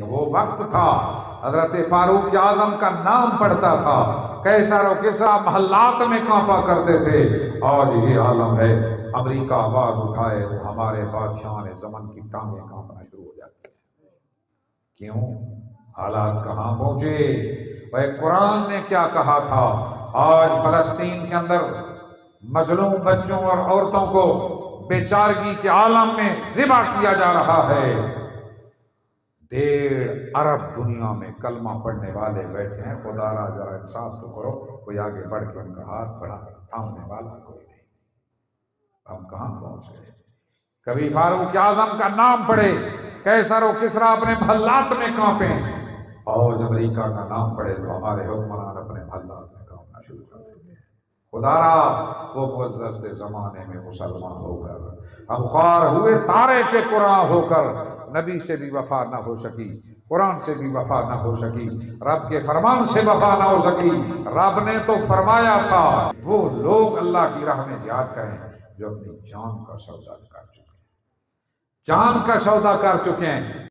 وہ وقت تھا حضرت فاروق اعظم کا نام پڑتا تھا، قیصر و کسریٰ محلات میں کانپا کرتے تھے۔ آج یہ عالم ہے، امریکہ آواز اٹھائے تو ہمارے بادشاہان زمن کی ٹانگیں کانپنا شروع ہو جاتی ہیں۔ کیوں؟ حالات کہاں پہنچے؟ وہ قرآن نے کیا کہا تھا؟ آج فلسطین کے اندر مظلوم بچوں اور عورتوں کو بیچارگی کے عالم میں ذبح کیا جا رہا ہے۔ 1.5 ارب دنیا میں کلمہ پڑھنے والے بیٹھے ہیں، خدا را ذرا انصاف تو کرو، کوئی آگے بڑھ کے ان کا ہاتھ بڑھا تھامنے والا کوئی نہیں۔ ہم کہاں پہنچ گئے؟ کبھی فاروق اعظم کا نام پڑھے، قیصر و کسریٰ اپنے محلات میں کانپیں، اور جب امریکہ کا نام پڑھے تو ہمارے حکمران اپنے محلات میں کانپنا شروع کر دیتے ہیں۔ خدا را وہ معزز زمانے میں مسلمان ہو کر ہم خوار ہوئے تارے کے قرآن ہو کر نبی سے بھی وفا نہ ہو سکی، قرآن سے بھی وفا نہ ہو سکی، رب کے فرمان سے وفا نہ ہو سکی۔ رب نے تو فرمایا تھا وہ لوگ اللہ کی راہ میں جہاد کریں جو اپنی جان کا سودا کر چکے ہیں، جان کا سودا کر چکے ہیں۔